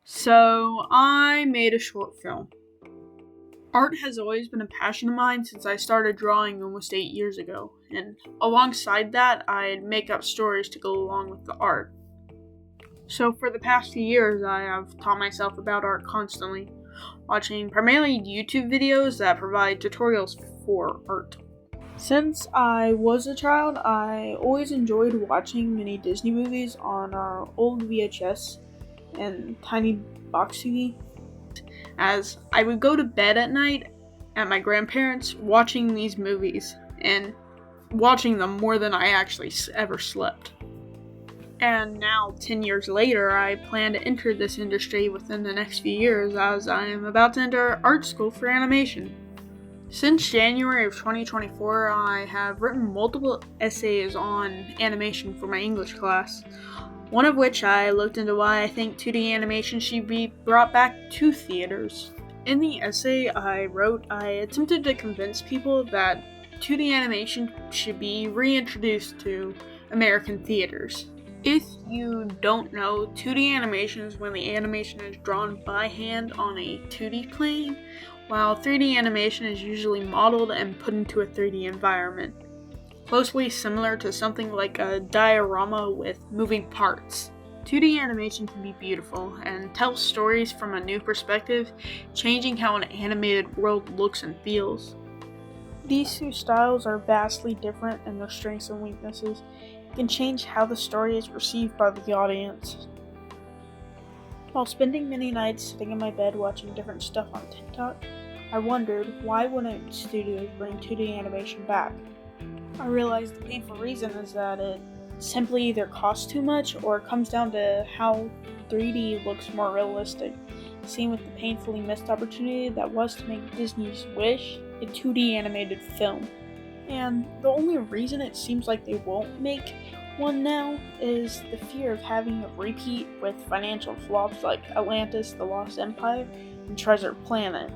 So, I made a short film. Art has always been a passion of mine since I started drawing almost 8 years ago, and alongside that, I'd make up stories to go along with the art. So, for the past few years, I have taught myself about art constantly, watching primarily YouTube videos that provide tutorials for art. Since I was a child, I always enjoyed watching many Disney movies on our old VHS and tiny box TV, as I would go to bed at night at my grandparents' watching these movies and watching them more than I actually ever slept. And now, 10 years later, I plan to enter this industry within the next few years as I am about to enter art school for animation. Since January of 2024, I have written multiple essays on animation for my English class, one of which I looked into why I think 2D animation should be brought back to theaters. In the essay I wrote, I attempted to convince people that 2D animation should be reintroduced to American theaters. If you don't know, 2D animation is when the animation is drawn by hand on a 2D plane, while 3D animation is usually modeled and put into a 3D environment, closely similar to something like a diorama with moving parts. 2D animation can be beautiful and tell stories from a new perspective, changing how an animated world looks and feels. These two styles are vastly different in their strengths and weaknesses. It can change how the story is perceived by the audience. While spending many nights sitting in my bed watching different stuff on TikTok, I wondered, why wouldn't studios bring 2D animation back? I realized the painful reason is that it simply either costs too much or it comes down to how 3D looks more realistic, seen with the painfully missed opportunity that was to make Disney's Wish a 2D animated film. And the only reason it seems like they won't make one now is the fear of having a repeat with financial flops like Atlantis, The Lost Empire, and Treasure Planet.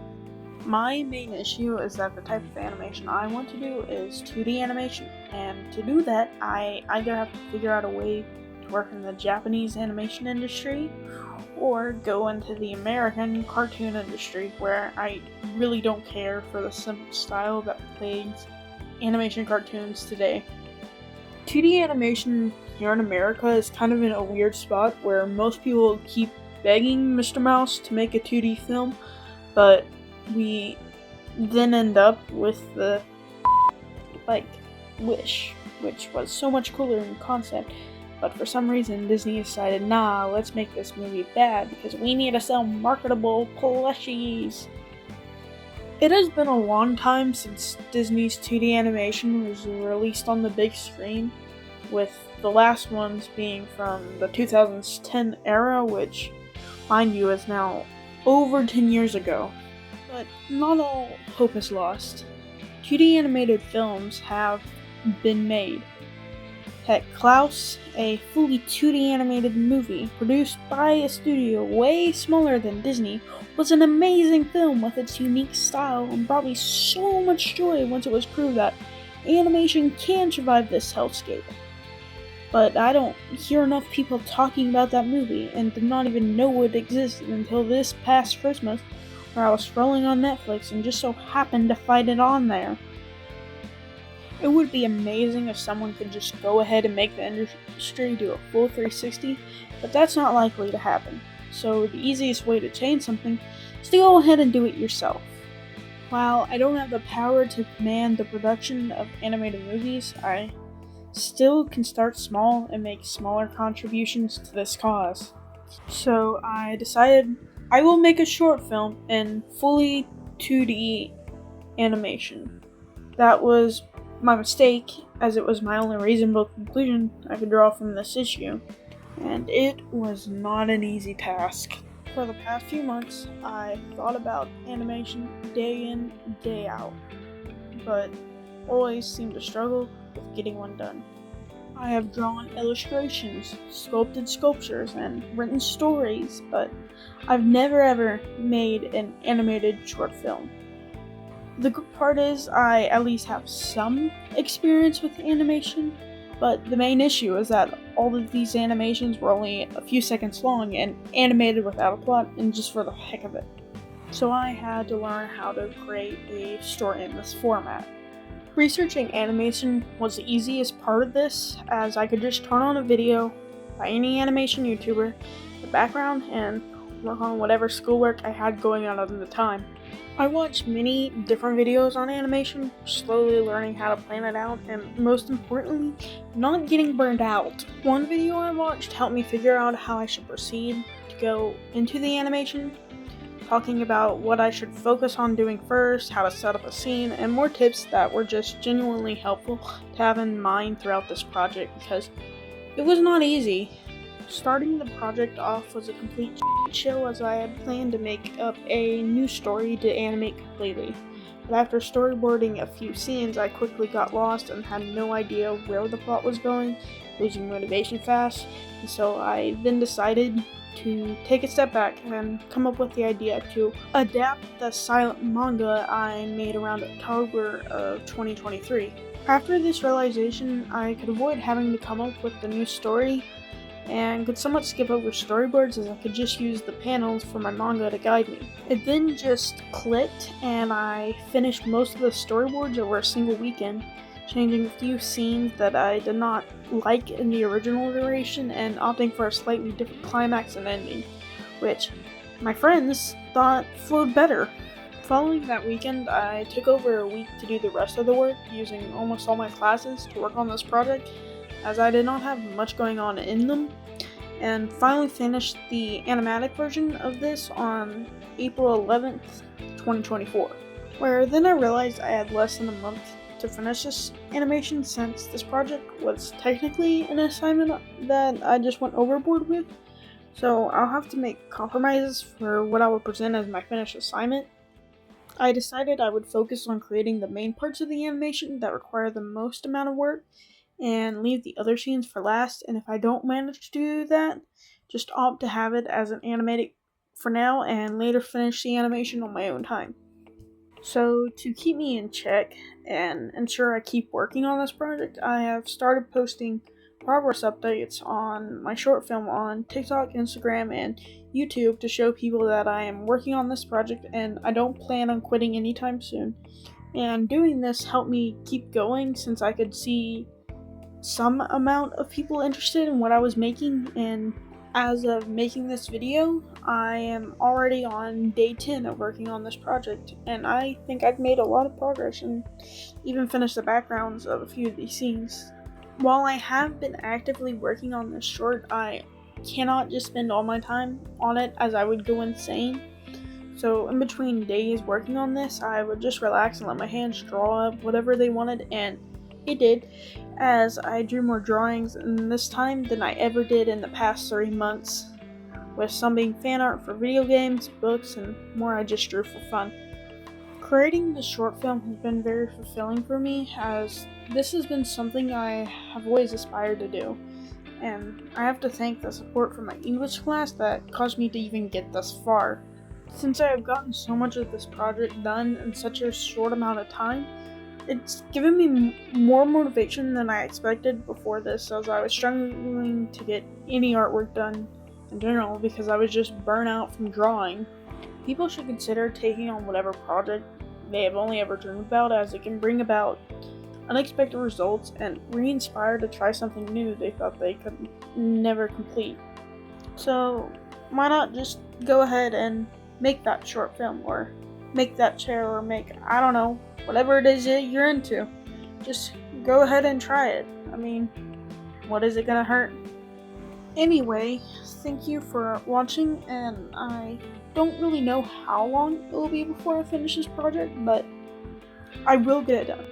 My main issue is that the type of animation I want to do is 2D animation, and to do that, I either have to figure out a way to work in the Japanese animation industry, or go into the American cartoon industry, where I really don't care for the simple style that plagues animation cartoons today. 2D animation here in America is kind of in a weird spot where most people keep begging Mr. Mouse to make a 2D film, but we then end up with the Wish, which was so much cooler in concept, but for some reason Disney decided, nah, let's make this movie bad because we need to sell marketable plushies. It has been a long time since Disney's 2D animation was released on the big screen, with the last ones being from the 2010 era, which, mind you, is now over 10 years ago. But not all hope is lost. 2D animated films have been made. Heck, Klaus, a fully 2D animated movie produced by a studio way smaller than Disney, was an amazing film with its unique style and brought me so much joy once it was proved that animation can survive this hellscape. But I don't hear enough people talking about that movie and did not even know it existed until this past Christmas, where I was scrolling on Netflix and just so happened to find it on there. It would be amazing if someone could just go ahead and make the industry do a full 360, but that's not likely to happen. So the easiest way to change something is to go ahead and do it yourself. While I don't have the power to command the production of animated movies, I still can start small and make smaller contributions to this cause. So I decided I will make a short film in fully 2D animation. That was my mistake, as it was my only reasonable conclusion I could draw from this issue, and it was not an easy task. For the past few months, I thought about animation day in, day out, but always seemed to struggle with getting one done. I have drawn illustrations, sculpted sculptures, and written stories, but I've never ever made an animated short film. The good part is I at least have some experience with animation, But the main issue is that all of these animations were only a few seconds long and animated without a plot and just for the heck of it. So I had to learn how to create a story in this format. Researching animation was the easiest part of this, as I could just turn on a video by any animation YouTuber, the background, and work on whatever schoolwork I had going on at the time. I watched many different videos on animation, slowly learning how to plan it out, and most importantly, not getting burned out. One video I watched helped me figure out how I should proceed to go into the animation, talking about what I should focus on doing first, how to set up a scene, and more tips that were just genuinely helpful to have in mind throughout this project, because it was not easy. Starting the project off was a complete show, as I had planned to make up a new story to animate completely. But after storyboarding a few scenes, I quickly got lost and had no idea where the plot was going, losing motivation fast, and so I then decided to take a step back and come up with the idea to adapt the silent manga I made around October of 2023. After this realization, I could avoid having to come up with the new story and could somewhat skip over storyboards, as I could just use the panels for my manga to guide me. It then just clicked, and I finished most of the storyboards over a single weekend, changing a few scenes that I did not like in the original iteration and opting for a slightly different climax and ending, which my friends thought flowed better. Following that weekend, I took over a week to do the rest of the work, using almost all my classes to work on this project, as I did not have much going on in them, and finally finished the animatic version of this on April 11th, 2024, where then I realized I had less than a month to finish this animation, since this project was technically an assignment that I just went overboard with, so I'll have to make compromises for what I would present as my finished assignment. I decided I would focus on creating the main parts of the animation that require the most amount of work, and leave the other scenes for last, and if I don't manage to do that, just opt to have it as an animatic for now and later finish the animation on my own time. So to keep me in check and ensure I keep working on this project, I have started posting progress updates on my short film on TikTok, Instagram, and YouTube to show people that I am working on this project and I don't plan on quitting anytime soon. And doing this helped me keep going, since I could see some amount of people interested in what I was making, and as of making this video, I am already on day 10 of working on this project, and I think I've made a lot of progress and even finished the backgrounds of a few of these scenes. While I have been actively working on this short, I cannot just spend all my time on it, as I would go insane. So in between days working on this, I would just relax and let my hands draw up whatever they wanted, and it did, as I drew more drawings in this time than I ever did in the past 3 months, with some being fan art for video games, books, and more I just drew for fun. Creating this short film has been very fulfilling for me, as this has been something I have always aspired to do, and I have to thank the support from my English class that caused me to even get thus far. Since I have gotten so much of this project done in such a short amount of time, it's given me more motivation than I expected before this, as I was struggling to get any artwork done in general because I was just burnt out from drawing. People should consider taking on whatever project they have only ever dreamed about, as it can bring about unexpected results and re-inspire to try something new they thought they could never complete. So why not just go ahead and make that short film, or make that chair, or make, I don't know, whatever it is that you're into. Just go ahead and try it. I mean, what is it gonna hurt? Anyway, thank you for watching, and I don't really know how long it will be before I finish this project, but I will get it done.